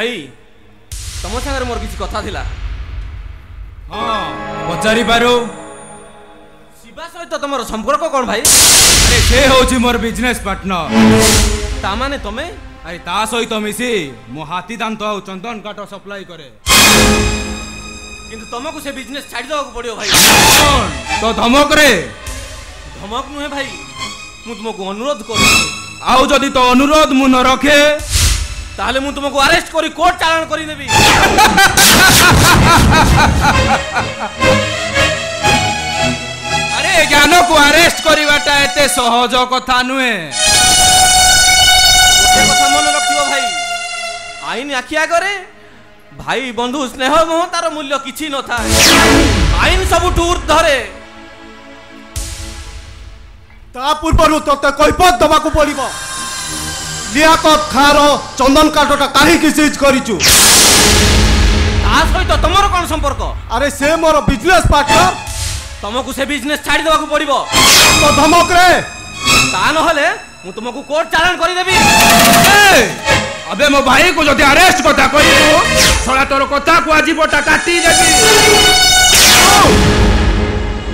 भाई तुम सागर मोर किसी कथा थिला। हाँ पचारि पारो। शिवा सहित तुम संपर्क कौन भाई? अरे से होची मोर बिजनेस पार्टनर। ता माने तमे? अरे ता सहित मिसी मो हाथी दांत और चंदन काठ सप्लाई करे। किंतु तुमको से बिजनेस छाड़ देवा को पड़ियो भाई। तो धमक रे? धमक नुहे भाई, मु तुमको अनुरोध करू। आउ जदि तो अनुरोध मु न रखे ताहले मु तुमको अरेस्ट करी कोर्ट चालान करी देबी। अरे ज्ञान को अरेस्ट करिवाटा एते सहज कथा नुहे। गोटे कथा मन रखियो भाई, आईन आखिया करे भाई बंधु स्नेह मोह तार मूल्य किछि न था। आईन सब टूर धरे। ता पूर्व तोते कैफत दबाकू पड़िबो। लियाकत खार चंदन काठटा काहे कि सीज करिचु? ता सहित तमरो कोन संपर्क? अरे से मोर बिजनेस पार्टनर। तुमको से बिजनेस छाड़ी देवा को पड़िबो। तो धमक रे? ता न हले मु तुमको कोर्ट चालान करी देबी। अबे मो भाई को जदि अरेस्ट कथा करिबो सला तोर कथा को आजीबटा काटी देबी।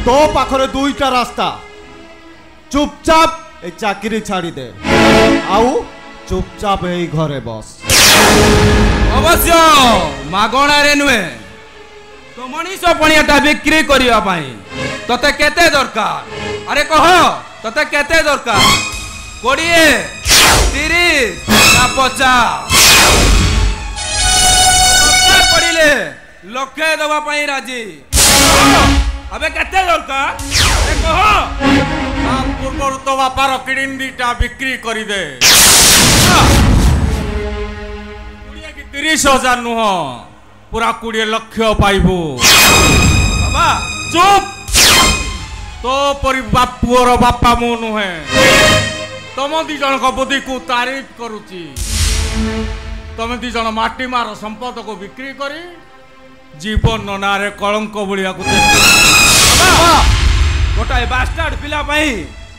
तो पाखरे दुईटा रास्ता, चुपचाप ए चाकरी छाड़ी दे आउ चुपचाप ए घरे बस। अवश्य मागणा रे नुहे। तो मनीष पणियाटा बिक्री करिया पाई तते केते दरकार? अरे कह तते केते दरकार? 20 30 ना 50 पड़िले लक्षे दवा पाई राजी। अबे केते दरकार? अरे कह। पूर्व तो बापार किड़िन दीटा बिक्री करी दे। 30,000 नुह पूरा 20 लक्ष पाइबू। बाबा चुप। तो परि बापुर बापा मु नुहे। तुम दी जन को बुद्धि को तारीफ करुची। तुम दी जन माटी मार संपद को बिक्री करी जीवन नारे कलंक बुलिया को गोटाए बास्टार्ड पिला पाई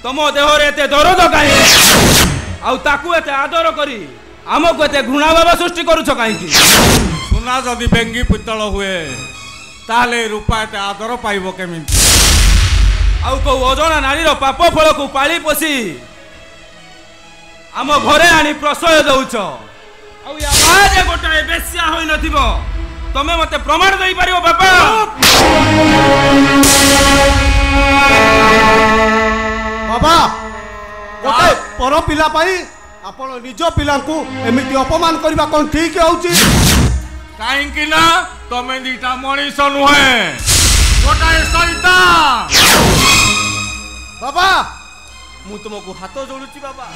तुम देह रे एते दरद काई आउ ताकू एते आदर करी आमको एते घृणा भाव सृष्टि करूछ काई की? सुना जदि बेंगी पितल हुए ताले रूपा एते आदर पाइबो केमिति? आउ को ओजना नारीर पाप फल को पाली पोसी आम घरे आनी प्रश्रय दउछ। आउ या बाजे गोटाए बेस्या होई नथिबो तमे मते प्रमाण देई पारिबो बापा? बाबा गोटे पर पिला पाई आपण निज पिला को एमिति अपमान करबा कोन ठीक होउची? काहे कि ना तमे दीटा मनीष नुहे गोटाए शैतान। बाबा मु तुमको हाथ जोड़ुची बाबा,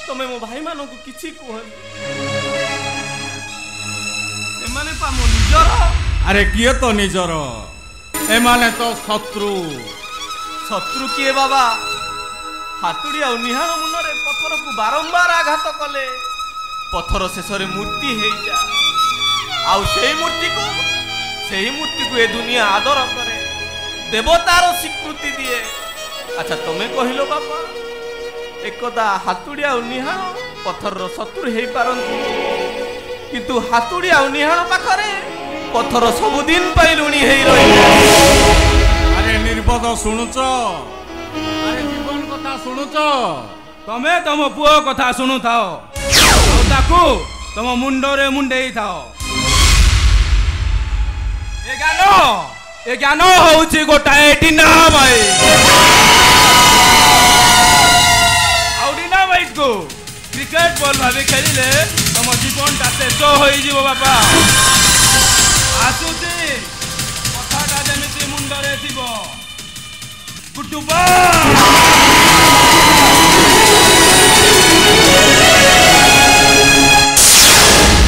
तमे मो भाई मानो को किछि कहबी। एमाने पा मो निजर। अरे किए तो निजर एमाने तो शत्रु। शत्रु किए बाबा? हातुड़ी आ निहाण मुनरे पत्थर को बारंबार आघात कले पत्थर शेष रे मूर्ति हेई जा। आउ सेही मूर्ति को ए दुनिया आदर करे, देवतार स्वीकृति दिए। अच्छा तमे कहिलो बाबा एकदा हातुड़ी आ निहाण पत्थर रो शत्रु हेई पारंती, किंतु हातुड़ी आ निहाण पाखरे पत्थर सब दिन पई लुणी हेई रही। अरे निर्बोध शुणुच? अरे जीवन कथा शुणुच? तमे तम पुओ कथा शुणु थाओ ताकू तम मुंडरे मुंडेई थाओ। ए ज्ञान होउची गोटाए डिनामाइट। आउ डिनामाइट को क्रिकेट बॉल भाबी खेलिले तम जीवनटा शेष होई जीवो बापा। आसुची कथाटा जेमिति मुंडरे थिबो गुटुबा।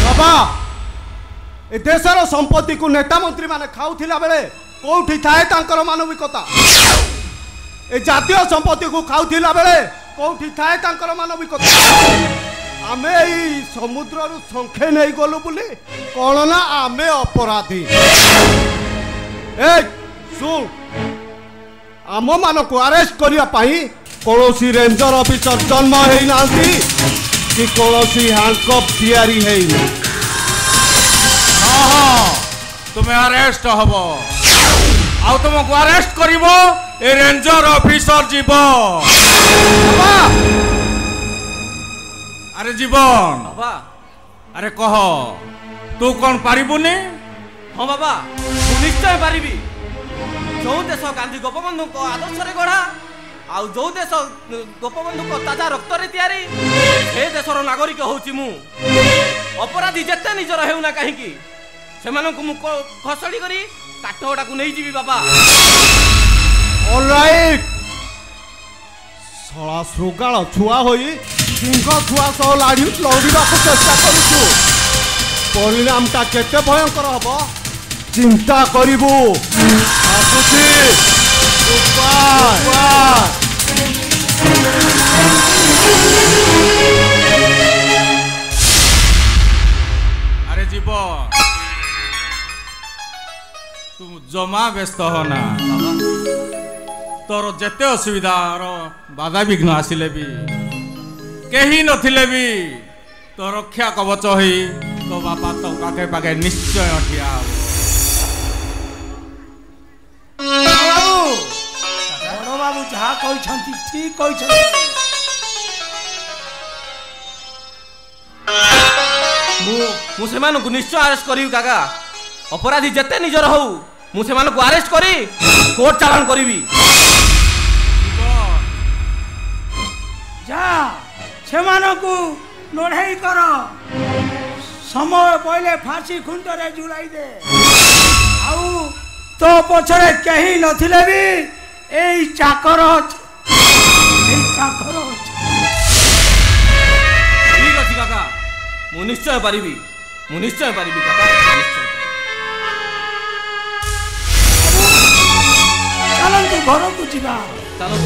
बाबा ए देशर संपत्ति को नेता मंत्री माने खाउथिला बेले कोठी थाए तांकर मानविकता? ए जातीय संपत्ति को खाउथिला बेले कोठी थाए तांकर मानविकता? आमे ई समुद्र रु संखे नहीं गलु बोली कोन ना आमे अपराधी। ए सुन आम मान को अरेस्ट करिया पाई कोनोसी रेंजर ऑफिसर जन्म हेई नांती कि कोनोसी हैंडकफ तैयारी हेई। तुम्हें अरेस्ट हब आउ तुमको अरेस्ट करिवो ए रेंजर ऑफिसर जीवन। अरे जीवन बाबा अरे कह तू कौन पारिबुनी? हाँ बाबा मु निश्चय पारिबी। जो देश गांधी गोपबंधु को आदर्श रे गढ़ा आउ जो देश गोपबंधु को ताजा रक्त रे तैयारी हे देशर नागरिक होउची मु। अपराधी जेते निजर हेउना काहेकि सेमानकु मु खसड़ी करी काठगोटा को नहीं जीवी बाबा। ऑलराइट सला श्रोगाल छुआ होई सिंह छुआ सह लड़िबा को चेष्टा करूछु। परिणामटा केते भयंकर हबो चिंता करिबू। आसुची अरे जीवन तुम जमा व्यस्त हो ना तोर जेते असुविधार बाधा विघ्न आसिले भी कहीं नथिले भी तो रक्षा कवच होई तो बापा तो पाखे पाखे निश्चय ठिया बड़ बाबू जहाँ कहते ठीक कहते मु सेमानकु निश्चय अरेस्ट करिउ काका। अपराधी जेते निजर हो मु सेमानकु अरेस्ट करी कोर्ट चालान करिवि। जा सेमानकु लड़ाई कर समय पहले फांसी खुंटरे जुड़ाई दे। आउ तो पछरे कहीं नथिले भी एई चाकर ठीक अछि काका मु निश्चय पारिबि काका निश्चय। चलंतु घर को जीवा। चलो